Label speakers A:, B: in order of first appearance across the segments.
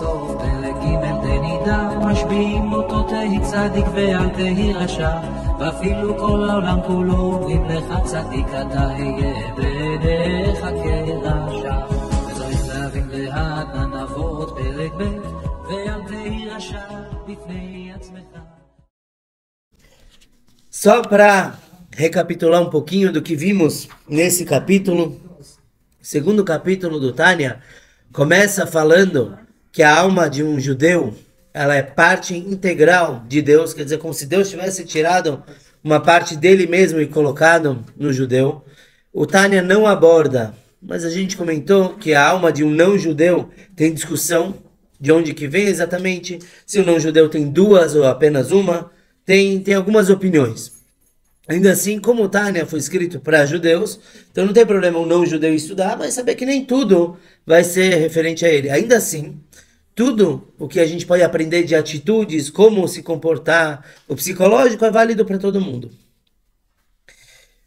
A: בסוף, פרק ג' תנידה, משביעים אותו תהי צדיק ואל תהי רשע, ואפילו כל העולם כולו אומרים לך צדיק אתה היה בעיניך כרשע. וצריך להבין לאט נבות פרק ב' ואל תהי רשע בפני עצמך.
B: Só para recapitular um pouquinho do que vimos nesse capítulo, segundo capítulo do Tânia, começa falando que a alma de um judeu, ela é parte integral de Deus, quer dizer, como se Deus tivesse tirado uma parte dele mesmo e colocado no judeu. O Tânia não aborda, mas a gente comentou que a alma de um não-judeu tem discussão de onde que vem exatamente, se o não-judeu tem duas ou apenas uma, tem algumas opiniões. Ainda assim, como o Tânia foi escrito para judeus, então não tem problema um não-judeu estudar, mas saber que nem tudo vai ser referente a ele. Ainda assim, tudo o que a gente pode aprender de atitudes, como se comportar, o psicológico é válido para todo mundo.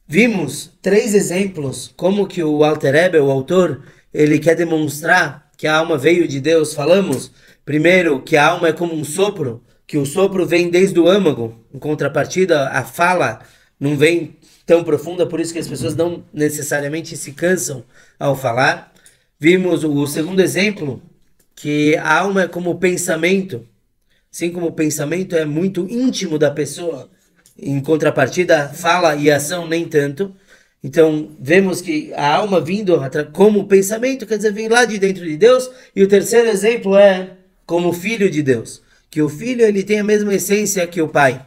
B: Vimos 3 exemplos, como que o Alter Rebbe, o autor, ele quer demonstrar que a alma veio de Deus. Falamos, primeiro, que a alma é como um sopro, que o sopro vem desde o âmago, em contrapartida, a fala não vem tão profunda, por isso que as pessoas não necessariamente se cansam ao falar. Vimos o segundo exemplo, que a alma é como o pensamento, assim como o pensamento é muito íntimo da pessoa, em contrapartida, fala e ação nem tanto. Então, vemos que a alma vindo como pensamento, quer dizer, vem lá de dentro de Deus. E o terceiro exemplo é como filho de Deus, que o filho ele tem a mesma essência que o pai.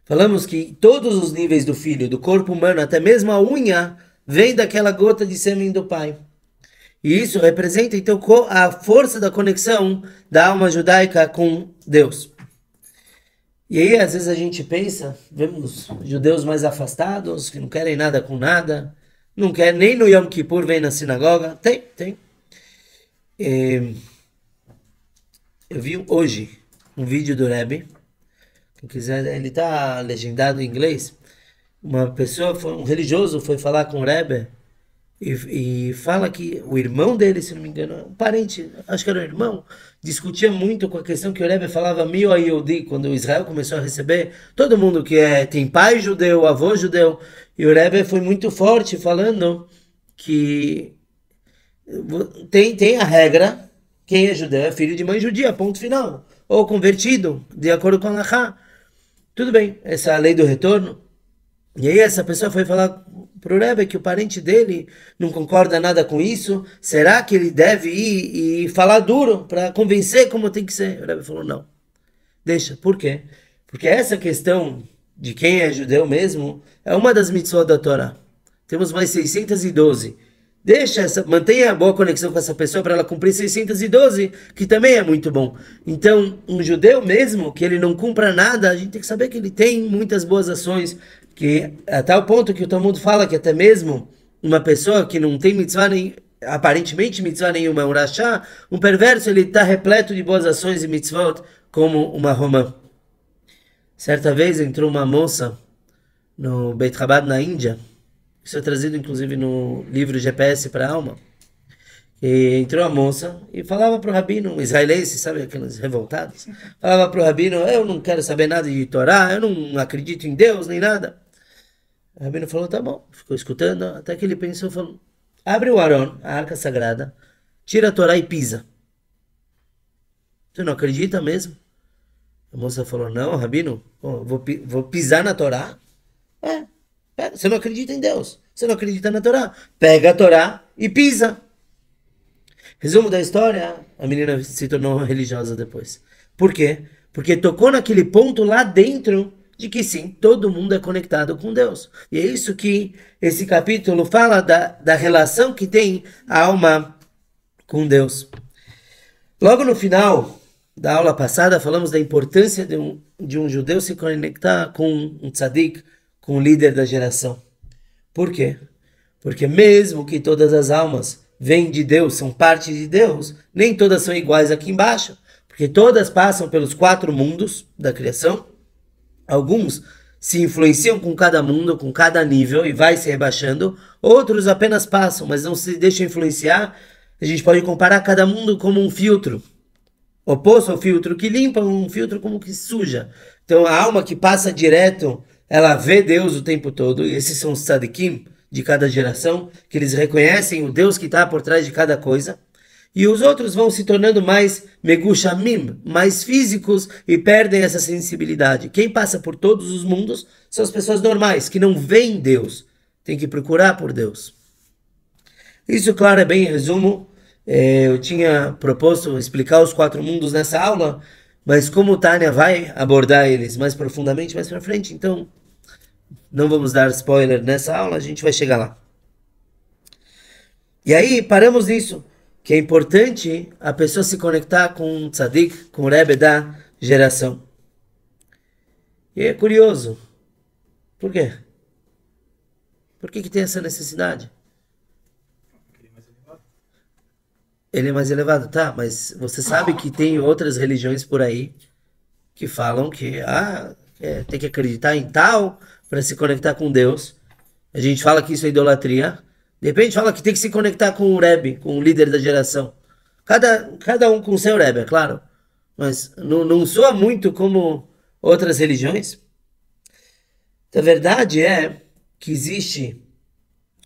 B: Falamos que todos os níveis do filho, do corpo humano, até mesmo a unha, vem daquela gota de sêmen do pai. E isso representa, então, a força da conexão da alma judaica com Deus. E aí, às vezes a gente pensa, vemos judeus mais afastados, que não querem nada com nada, não quer nem no Yom Kippur vem na sinagoga. Tem. Eu vi hoje um vídeo do Rebbe, quem quiser, ele está legendado em inglês. Uma pessoa, um religioso, foi falar com o Rebbe e fala que o irmão dele, se não me engano, um parente, acho que era um irmão, discutia muito com a questão que o Rebbe falava Mi Yehudi, quando Israel começou a receber todo mundo que tem pai judeu, avô judeu, e o Rebbe foi muito forte falando que tem a regra, quem é judeu é filho de mãe judia, ponto final, ou convertido, de acordo com a Halachá. Tudo bem, essa é a lei do retorno. E aí essa pessoa foi falar para o Rebbe que o parente dele não concorda nada com isso. Será que ele deve ir e falar duro para convencer como tem que ser? O Rebbe falou, não. Deixa. Por quê? Porque essa questão de quem é judeu mesmo é uma das mitzvot da Torá. Temos mais 612. Mantenha a boa conexão com essa pessoa para ela cumprir 612, que também é muito bom. Então, um judeu mesmo, que ele não cumpra nada, a gente tem que saber que ele tem muitas boas ações, que até o ponto que o Talmud fala que até mesmo uma pessoa que não tem mitzvah, aparentemente mitzvah nenhuma, um rachá, um perverso, ele está repleto de boas ações e mitzvot, como uma romã. Certa vez entrou uma moça no Beit Chabad na Índia. Isso é trazido, inclusive, no livro GPS para a Alma. E entrou a moça e falava para o rabino, um israelense, sabe, aqueles revoltados? Falava para o rabino, eu não quero saber nada de Torá, eu não acredito em Deus, nem nada. O rabino falou, tá bom. Ficou escutando, até que ele pensou, falou, abre o Aron, a arca sagrada, tira a Torá e pisa. Você não acredita mesmo? A moça falou, não, rabino, vou pisar na Torá? Você não acredita em Deus, você não acredita na Torá. Pega a Torá e pisa. Resumo da história, a menina se tornou religiosa depois. Por quê? Porque tocou naquele ponto lá dentro de que sim, todo mundo é conectado com Deus. E é isso que esse capítulo fala da relação que tem a alma com Deus. Logo no final da aula passada, falamos da importância de um judeu se conectar com um tzadik, com o líder da geração. Por quê? Porque mesmo que todas as almas vêm de Deus, são parte de Deus, nem todas são iguais aqui embaixo, porque todas passam pelos 4 mundos da criação. Alguns se influenciam com cada mundo, com cada nível, e vai se rebaixando. Outros apenas passam, mas não se deixam influenciar. A gente pode comparar cada mundo como um filtro. oposto ao filtro que limpa, um filtro como que suja. Então a alma que passa direto, ela vê Deus o tempo todo, e esses são os tzadikim de cada geração, que eles reconhecem o Deus que está por trás de cada coisa. E os outros vão se tornando mais megushamim, mais físicos e perdem essa sensibilidade. Quem passa por todos os mundos são as pessoas normais, que não veem Deus. Tem que procurar por Deus. Isso, claro, é bem em resumo. Eu tinha proposto explicar os 4 mundos nessa aula, mas como o Tânia vai abordar eles mais profundamente mais para frente, então não vamos dar spoiler nessa aula, a gente vai chegar lá. E aí paramos nisso, que é importante a pessoa se conectar com o tzadik, com o Rebbe da geração. E é curioso. Por quê? Por que tem essa necessidade? Ele é mais elevado, tá? Mas você sabe que tem outras religiões por aí que falam que tem que acreditar em tal para se conectar com Deus. A gente fala que isso é idolatria. De repente fala que tem que se conectar com o Rebbe, com o líder da geração. Cada um com o seu Rebbe, é claro. Mas não soa muito como outras religiões. A verdade é que existe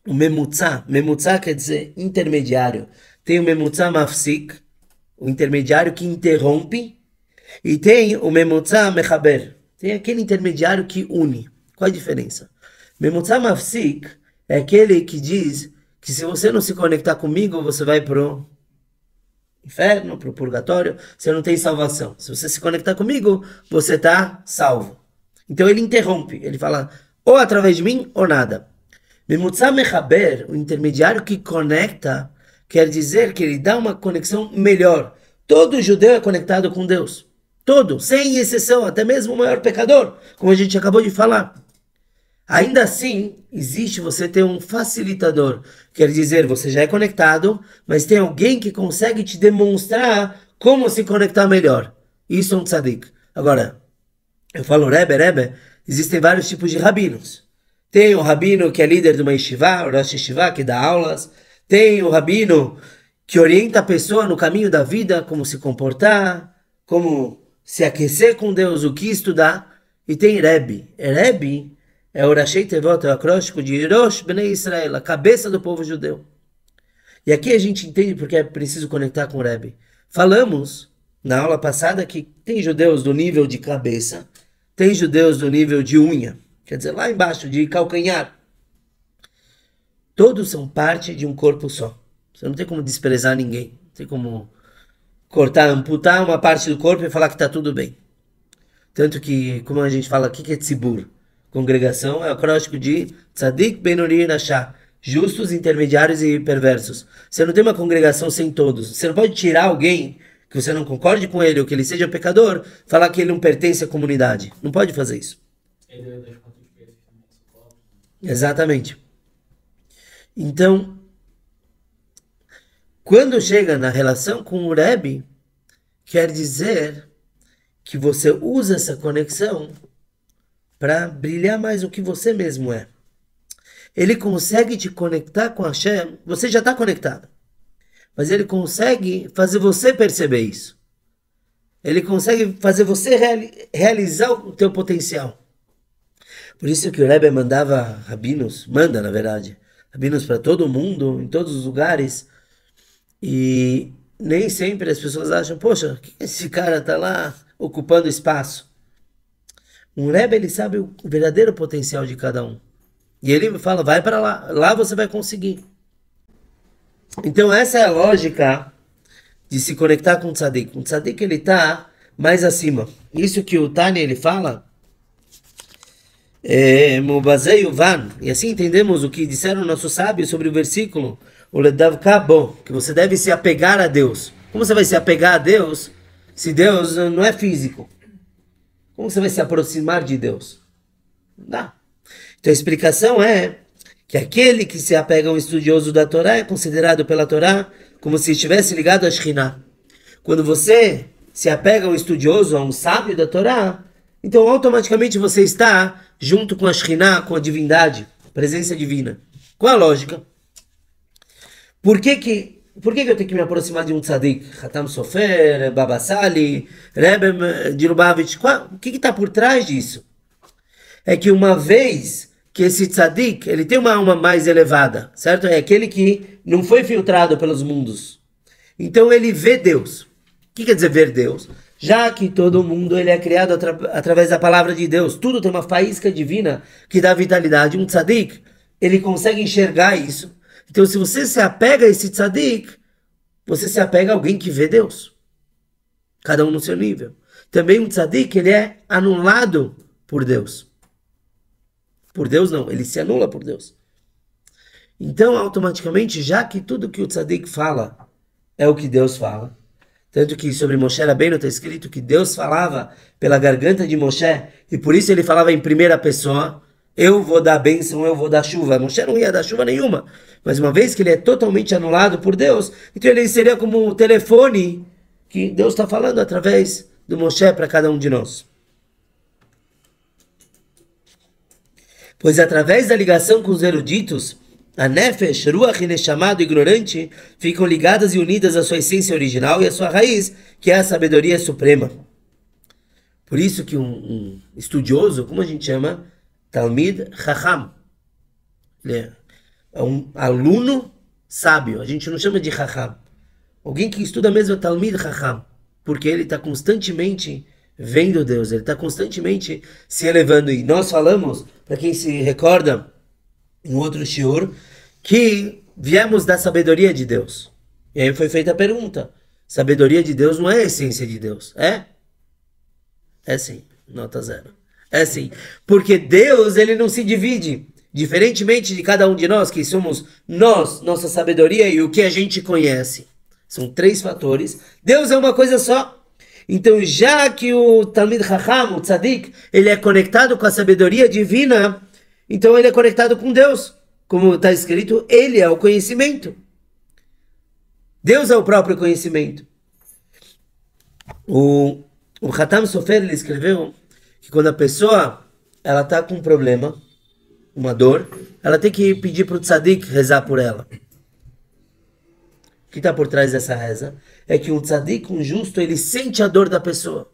B: o Memutzá. Memutzá quer dizer intermediário. Tem o Memutzá Mafsik, o intermediário que interrompe. E tem o Memutzá Mechaber. Tem aquele intermediário que une. Qual a diferença? Memutzá Mafsik é aquele que diz que se você não se conectar comigo, você vai pro inferno, pro purgatório, você não tem salvação. Se você se conectar comigo, você está salvo. Então ele interrompe, ele fala ou através de mim ou nada. Memutzá Mechaber, o intermediário que conecta, quer dizer que ele dá uma conexão melhor. Todo judeu é conectado com Deus. Todo, sem exceção, até mesmo o maior pecador, como a gente acabou de falar. Ainda assim, existe você ter um facilitador. Quer dizer, você já é conectado, mas tem alguém que consegue te demonstrar como se conectar melhor. Isso é um tzadik. Agora, eu falo Rebbe, existem vários tipos de rabinos. Tem o rabino que é líder de uma yeshiva, o Rosh Yeshiva, que dá aulas. Tem o rabino que orienta a pessoa no caminho da vida, como se comportar, como se aquecer com Deus, o que estudar. E tem Rebbe. Rebbe é o Rashei Tevot, é o acróstico de Rosh Bnei Israel, a cabeça do povo judeu. E aqui a gente entende porque é preciso conectar com o Rebbe. Falamos na aula passada que tem judeus do nível de cabeça, tem judeus do nível de unha, quer dizer, lá embaixo, de calcanhar. Todos são parte de um corpo só. Você não tem como desprezar ninguém. Não tem como cortar, amputar uma parte do corpo e falar que está tudo bem. Tanto que, como a gente fala aqui, que é tzibur. Congregação é o acróstico de Tzadik Benoni Nashá. Justos, intermediários e perversos. Você não tem uma congregação sem todos. Você não pode tirar alguém que você não concorde com ele ou que ele seja pecador, falar que ele não pertence à comunidade. Não pode fazer isso. Exatamente. Então, quando chega na relação com o Rebbe, quer dizer que você usa essa conexão para brilhar mais o que você mesmo é. Ele consegue te conectar com Hashem, você já está conectado, mas ele consegue fazer você perceber isso. Ele consegue fazer você realizar o teu potencial. Por isso que o Rebbe mandava rabinos, manda na verdade, rabinos para todo mundo, em todos os lugares, e nem sempre as pessoas acham, poxa, que esse cara está lá ocupando espaço? Um Rebbe, ele sabe o verdadeiro potencial de cada um. E ele fala, vai para lá, lá você vai conseguir. Então essa é a lógica de se conectar com o tzadik. O tzadik, ele está mais acima. Isso que o Tânia, ele fala, Mubazei Uvan, e assim entendemos o que disseram nossos sábios sobre o versículo, o Ledavka Bo, que você deve se apegar a Deus. Como você vai se apegar a Deus se Deus não é físico? Como você vai se aproximar de Deus? Não dá. Então a explicação é que aquele que se apega a um estudioso da Torá é considerado pela Torá como se estivesse ligado a Shekhinah. Quando você se apega a um estudioso, a um sábio da Torá, então automaticamente você está junto com a Shekhinah, com a divindade, a presença divina. Qual a lógica? Por que Por que eu tenho que me aproximar de um tzadik? Hatam Sofer, Baba Sali, Rebbe de Lubavitch. O que está por trás disso? É que uma vez que esse tzadik, ele tem uma alma mais elevada, certo? É aquele que não foi filtrado pelos mundos. Então ele vê Deus. O que quer dizer ver Deus? Já que todo mundo ele é criado através da palavra de Deus, tudo tem uma faísca divina que dá vitalidade. Um tzadik, ele consegue enxergar isso. Então, se você se apega a esse tzadik, você se apega a alguém que vê Deus. Cada um no seu nível. Também um tzadik, ele é anulado por Deus. Por Deus não, ele se anula por Deus. Então, automaticamente, já que tudo que o tzadik fala é o que Deus fala, tanto que sobre Moshe Rabbeinu está escrito que Deus falava pela garganta de Moshe, e por isso ele falava em primeira pessoa, eu vou dar bênção, eu vou dar chuva. Moshe não ia dar chuva nenhuma. Mas uma vez que ele é totalmente anulado por Deus, então ele seria como um telefone que Deus está falando através do Moshe para cada um de nós. Pois através da ligação com os eruditos, a Nefesh, Ruach e Neshama do ignorante ficam ligadas e unidas à sua essência original e à sua raiz, que é a sabedoria suprema. Por isso que um estudioso, como a gente chama, Talmid Chacham, ele é um aluno sábio, a gente não chama de Chacham. Alguém que estuda mesmo é Talmid Chacham, porque ele está constantemente vendo Deus, ele está constantemente se elevando. E nós falamos, para quem se recorda, em outro shiur, que viemos da sabedoria de Deus. E aí foi feita a pergunta, sabedoria de Deus não é a essência de Deus, é? É sim, nota 0. É sim, porque Deus ele não se divide, diferentemente de cada um de nós, que somos nós, nossa sabedoria e o que a gente conhece. São 3 fatores. Deus é uma coisa só. Então, já que o Talmid Chacham, o Tzadik, ele é conectado com a sabedoria divina, então ele é conectado com Deus. Como está escrito, ele é o conhecimento. Deus é o próprio conhecimento. O Hatam Sofer ele escreveu que quando a pessoa ela está com um problema, uma dor, ela tem que pedir para o Tzadik rezar por ela. O que está por trás dessa reza? É que um tzadik, um justo, ele sente a dor da pessoa.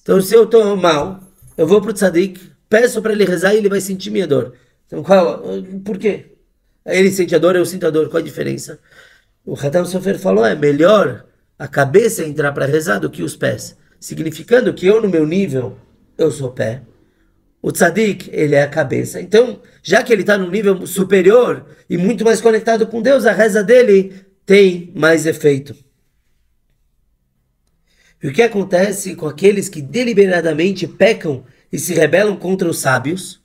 B: Então, se eu estou mal, eu vou para o tzadik, peço para ele rezar e ele vai sentir minha dor. Então, por quê? Ele sente a dor, eu sinto a dor. Qual a diferença? O Hatam Sofer falou, é melhor a cabeça entrar para rezar do que os pés. Significando que eu, no meu nível, eu sou pé. O tzadik, ele é a cabeça. Então, já que ele está num nível superior e muito mais conectado com Deus, a reza dele tem mais efeito. E o que acontece com aqueles que deliberadamente pecam e se rebelam contra os sábios?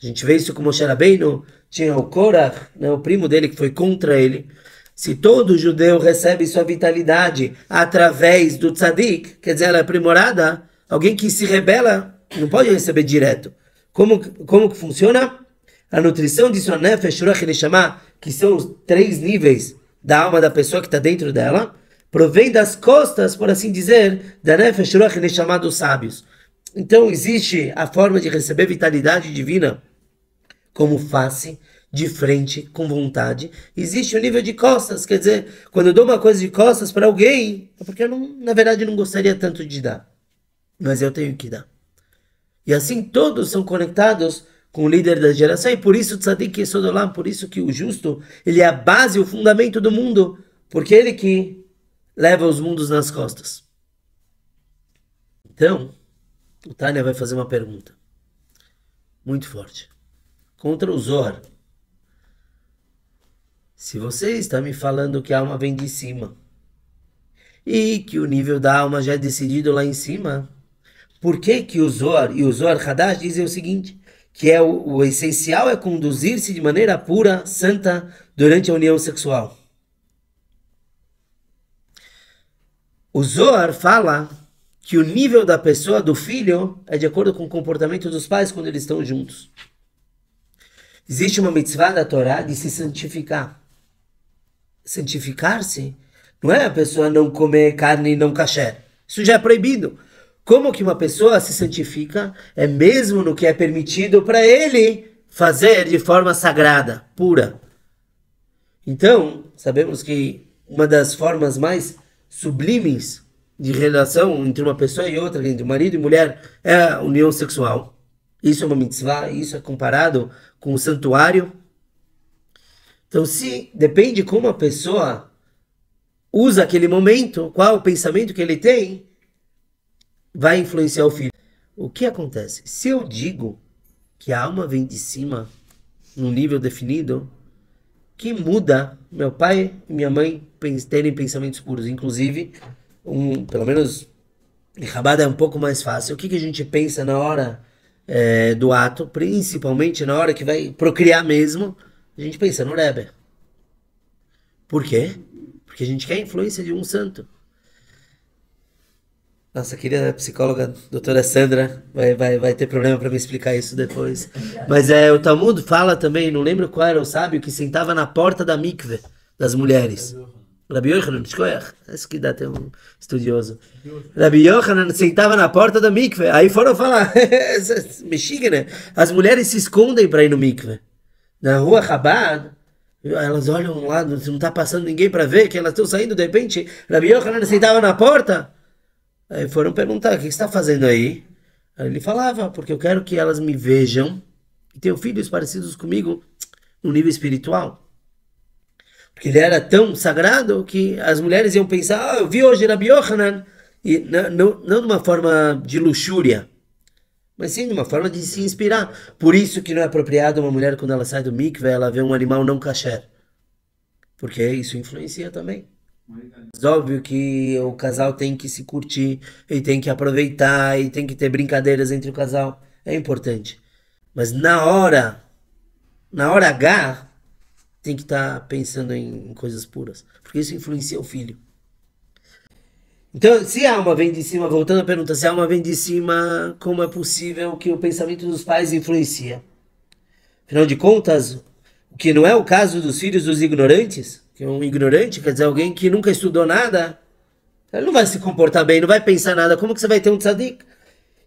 B: A gente vê isso com Moshe Rabbeinu, tinha o Korach, né, o primo dele que foi contra ele. Se todo judeu recebe sua vitalidade através do tzadik, quer dizer, ela é aprimorada, alguém que se rebela não pode receber direto. Como que funciona? A nutrição de sua nefesh, ruach e neshama, que são os 3 níveis da alma da pessoa que está dentro dela, provém das costas, por assim dizer, da nefesh, ruach e neshama dos sábios. Então existe a forma de receber vitalidade divina como face, de frente, com vontade. Existe o nível de costas, quer dizer, quando eu dou uma coisa de costas para alguém, é porque eu, na verdade, não gostaria tanto de dar. Mas eu tenho que dar. E assim todos são conectados com o líder da geração. E por isso o Tzadik Yesod Olam, por isso que o justo, ele é a base, o fundamento do mundo. Porque ele que leva os mundos nas costas. Então, o Tânia vai fazer uma pergunta. Muito forte. Contra o Zohar. Se você está me falando que a alma vem de cima e que o nível da alma já é decidido lá em cima, por que que o Zohar e o Zohar Hadash dizem o seguinte, que é o essencial é conduzir-se de maneira pura, santa, durante a união sexual? O Zohar fala que o nível da pessoa, do filho, é de acordo com o comportamento dos pais quando eles estão juntos. Existe uma mitzvah da Torá de se santificar. Santificar-se não é a pessoa não comer carne e não kasher. Isso já é proibido. Como que uma pessoa se santifica? É mesmo no que é permitido para ele fazer de forma sagrada, pura. Então, sabemos que uma das formas mais sublimes de relação entre uma pessoa e outra, entre marido e mulher, é a união sexual. Isso é uma mitzvah, isso é comparado com o santuário. Então, se depende como a pessoa usa aquele momento, qual o pensamento que ele tem, vai influenciar o filho. O que acontece? Se eu digo que a alma vem de cima, num nível definido, que muda meu pai e minha mãe terem pensamentos puros. Inclusive, pelo menos em Chabad é um pouco mais fácil. O que a gente pensa na hora do ato, principalmente na hora que vai procriar mesmo, a gente pensa no Rebbe. Por quê? Porque a gente quer a influência de um santo. Nossa querida psicóloga, doutora Sandra, vai ter problema para me explicar isso depois. Mas o Talmud fala também, não lembro qual era o sábio, que sentava na porta da mikve das mulheres. Rabi Yochanan, esse que dá até um estudioso. Rabi Yochanan sentava na porta da mikve. Aí foram falar, mexiga, né? As mulheres se escondem para ir no mikve. Na rua Chabad, elas olham um lado, não está passando ninguém para ver, que elas estão saindo de repente. Rabi Yochanan sentava na porta. Aí foram perguntar, o que você está fazendo aí? Aí ele falava, porque eu quero que elas me vejam e tenham filhos parecidos comigo no nível espiritual. Porque ele era tão sagrado que as mulheres iam pensar, eu vi hoje Rabi Yochanan, e não de uma forma de luxúria, mas sim de uma forma de se inspirar. Por isso que não é apropriado uma mulher, quando ela sai do mikve, ela vê um animal não kasher. Porque isso influencia também. Mas óbvio que o casal tem que se curtir, e tem que aproveitar, e tem que ter brincadeiras entre o casal. É importante. Mas na hora H, tem que estar pensando em coisas puras. Porque isso influencia o filho. Então, se a alma vem de cima, voltando à pergunta, se a alma vem de cima, como é possível que o pensamento dos pais influencia? Afinal de contas, o que não é o caso dos filhos dos ignorantes, que um ignorante quer dizer alguém que nunca estudou nada, ele não vai se comportar bem, não vai pensar nada, como que você vai ter um tzadik?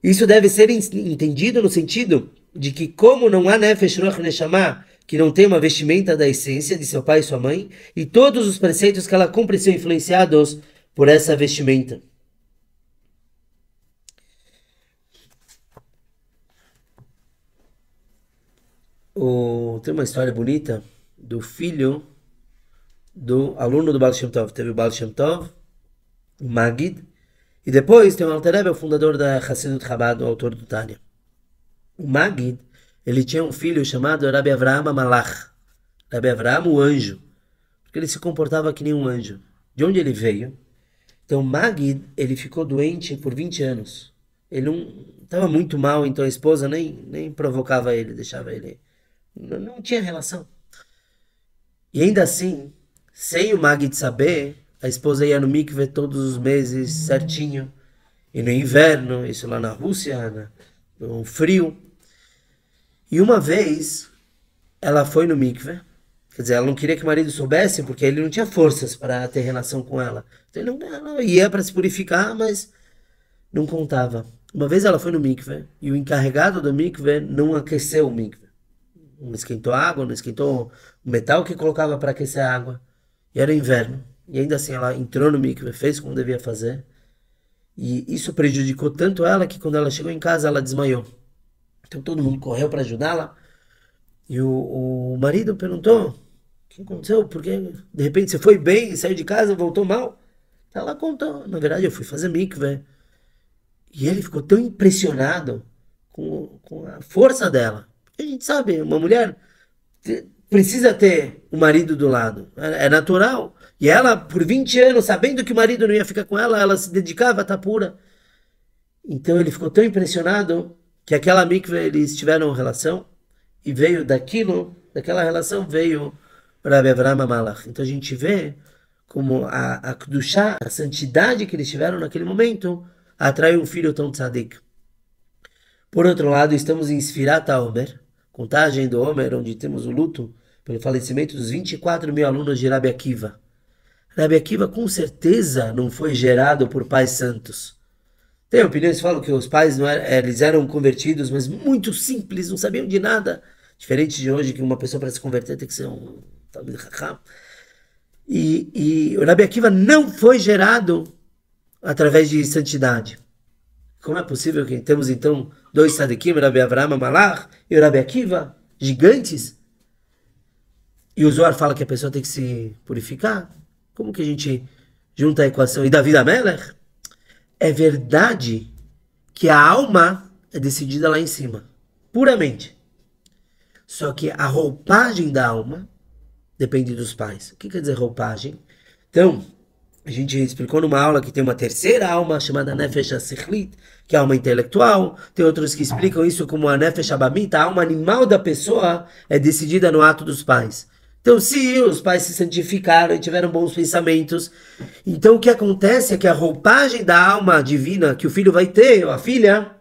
B: Isso deve ser entendido no sentido de que como não há nefesh ruach neshama, que não tem uma vestimenta da essência de seu pai e sua mãe, e todos os preceitos que ela cumpre são influenciados por essa vestimenta. Tem uma história bonita do filho do aluno do Baal Shem Tov. Teve o Baal Shem Tov, o Magid, e depois tem o Alter Rebbe, o fundador da Hassidut Chabad, o autor do Tânia. O Magid, ele tinha um filho chamado Rabbi Avraham Malach. Rabbi Avraham, o anjo, porque ele se comportava que nem um anjo. De onde ele veio? Então, Magid, ele ficou doente por 20 anos. Ele não estava muito mal, então a esposa nem provocava ele, deixava ele. Não tinha relação. E ainda assim, sem o Magid saber, a esposa ia no mikve todos os meses, certinho. E no inverno, isso lá na Rússia, no frio. E uma vez, ela foi no mikve. Quer dizer, ela não queria que o marido soubesse, porque ele não tinha forças para ter relação com ela. Então ela ia para se purificar, mas não contava. Uma vez ela foi no mikve, e o encarregado do mikve não aqueceu o mikve. Não esquentou a água, não esquentou o metal que colocava para aquecer a água. E era inverno. E ainda assim ela entrou no mikve, fez como devia fazer. E isso prejudicou tanto ela que quando ela chegou em casa ela desmaiou. Então todo mundo correu para ajudá-la. E o marido perguntou, o que aconteceu? Porque de repente você foi bem, saiu de casa, voltou mal? Ela contou, na verdade eu fui fazer mikve. E ele ficou tão impressionado com a força dela. Porque a gente sabe, uma mulher precisa ter o marido do lado, é natural. E ela, por 20 anos, sabendo que o marido não ia ficar com ela, ela se dedicava a estar pura. Então ele ficou tão impressionado que aquela mikve, eles tiveram relação. E veio daquela relação veio Rabbi Avraham Malach. Então a gente vê como a Kedushá, a santidade que eles tiveram naquele momento, atraiu um filho tão tzadik. Por outro lado, estamos em Sfirat HaOmer, contagem do Homer, onde temos o luto pelo falecimento dos 24 mil alunos de Rabbi Akiva. Rabbi Akiva com certeza não foi gerado por pais santos. Tem opiniões que falam que os pais eles eram convertidos, mas muito simples, não sabiam de nada. Diferente de hoje, que uma pessoa para se converter tem que ser um Talmid Chacham. E o Rabi Akiva não foi gerado através de santidade. Como é possível que temos então dois tzadikim, Rabi Avraham Malach e o Rabi Akiva, gigantes? E o Zohar fala que a pessoa tem que se purificar? Como que a gente junta a equação? E David Amelech? É verdade que a alma é decidida lá em cima, puramente. Só que a roupagem da alma depende dos pais. O que quer dizer roupagem? Então, a gente explicou numa aula que tem uma terceira alma chamada Nefesh HaSichlit, que é a alma intelectual. Tem outros que explicam isso como a Nefesh HaBamit, a alma animal da pessoa é decidida no ato dos pais. Então, se os pais se santificaram e tiveram bons pensamentos, então o que acontece é que a roupagem da alma divina que o filho vai ter, ou a filha,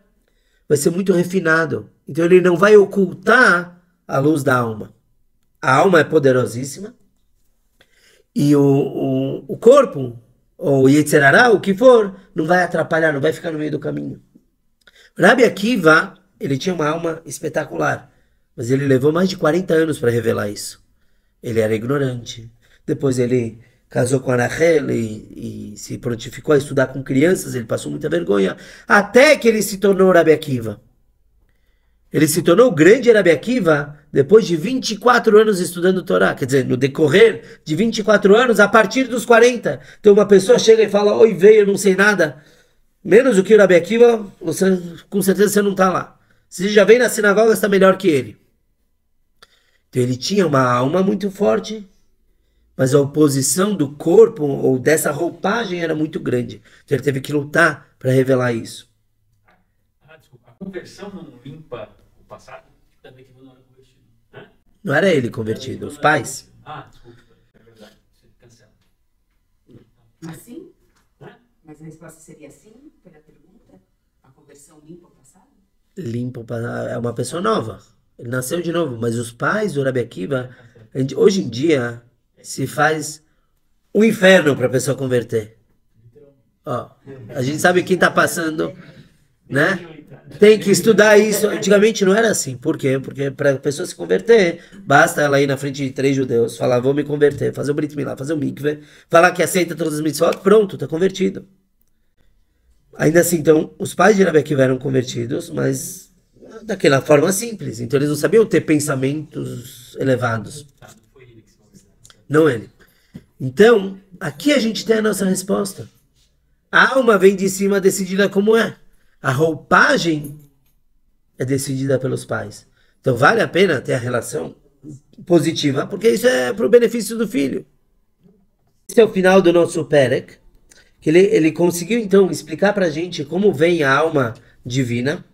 B: vai ser muito refinado. Então ele não vai ocultar a luz da alma. A alma é poderosíssima. E o corpo, ou Yetzer Hara, o que for, não vai atrapalhar, não vai ficar no meio do caminho. Rabi Akiva, ele tinha uma alma espetacular, mas ele levou mais de 40 anos para revelar isso. Ele era ignorante. Depois ele casou com a Rachel e se prontificou a estudar com crianças, ele passou muita vergonha, até que ele se tornou Rabi Akiva. Ele se tornou o grande Rabi Akiva depois de 24 anos estudando Torá. Quer dizer, no decorrer de 24 anos, a partir dos 40. Então uma pessoa chega e fala, oi, veio, eu não sei nada. Menos do que o Rabi Akiva, com certeza você não está lá. Se já vem na sinagoga, está melhor que ele. Então ele tinha uma alma muito forte, mas a oposição do corpo ou dessa roupagem era muito grande. Então ele teve que lutar para revelar isso.
C: Desculpa, a conversão não limpa o passado? Também que não era convertido.
B: Não era ele convertido, os pais.
C: Desculpa, é verdade. Você cancela.
D: Assim? Mas a resposta seria assim, pela pergunta? A conversão limpa o passado?
B: Limpa o passado, é uma pessoa nova. Ele nasceu de novo, mas os pais do Rabi Akiva, hoje em dia, se faz um inferno para a pessoa converter. Ó, a gente sabe quem está passando, né? Tem que estudar isso. Antigamente não era assim. Por quê? Porque para a pessoa se converter, basta ela ir na frente de 3 judeus, falar, vou me converter, fazer o Brit Milá, fazer o mikveh, falar que aceita todas as mitzvot, pronto, está convertido. Ainda assim, então, os pais de Rabi Akiva eram convertidos, mas daquela forma simples. Então eles não sabiam ter pensamentos elevados. Não ele. Então, aqui a gente tem a nossa resposta. A alma vem de cima decidida como é. A roupagem é decidida pelos pais. Então vale a pena ter a relação positiva, porque isso é para o benefício do filho. Esse é o final do nosso Perek, que ele conseguiu então explicar para a gente como vem a alma divina.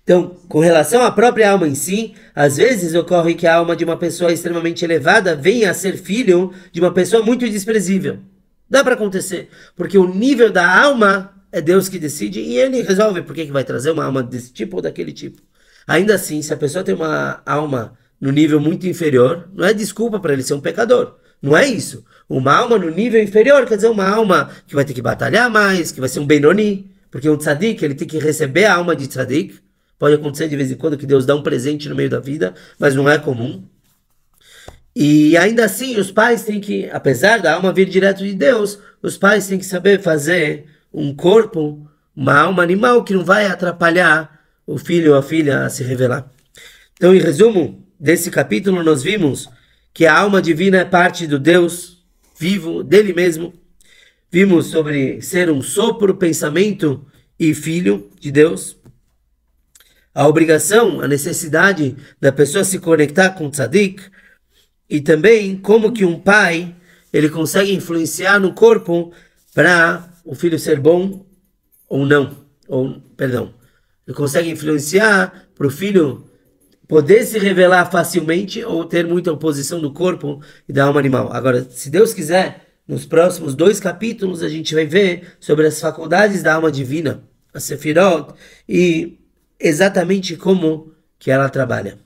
B: Então, com relação à própria alma em si, às vezes ocorre que a alma de uma pessoa extremamente elevada venha a ser filho de uma pessoa muito desprezível. Dá para acontecer, porque o nível da alma é Deus que decide e ele resolve por que vai trazer uma alma desse tipo ou daquele tipo. Ainda assim, se a pessoa tem uma alma no nível muito inferior, não é desculpa para ele ser um pecador. Não é isso. Uma alma no nível inferior quer dizer uma alma que vai ter que batalhar mais, que vai ser um Benoni, porque um tzadik, ele tem que receber a alma de tzadik. Pode acontecer de vez em quando que Deus dá um presente no meio da vida, mas não é comum. E ainda assim, os pais têm que, apesar da alma vir direto de Deus, os pais têm que saber fazer um corpo, uma alma animal que não vai atrapalhar o filho ou a filha a se revelar. Então, em resumo desse capítulo, nós vimos que a alma divina é parte do Deus vivo, dele mesmo. Vimos sobre ser um sopro, pensamento e filho de Deus. A obrigação, a necessidade da pessoa se conectar com o tzadik. E também como que um pai ele consegue influenciar no corpo para o filho ser bom ou não. Ele consegue influenciar para o filho poder se revelar facilmente ou ter muita oposição do corpo e da alma animal. Agora, se Deus quiser, nos próximos 2 capítulos a gente vai ver sobre as faculdades da alma divina, a Sefirot, e exatamente como que ela trabalha.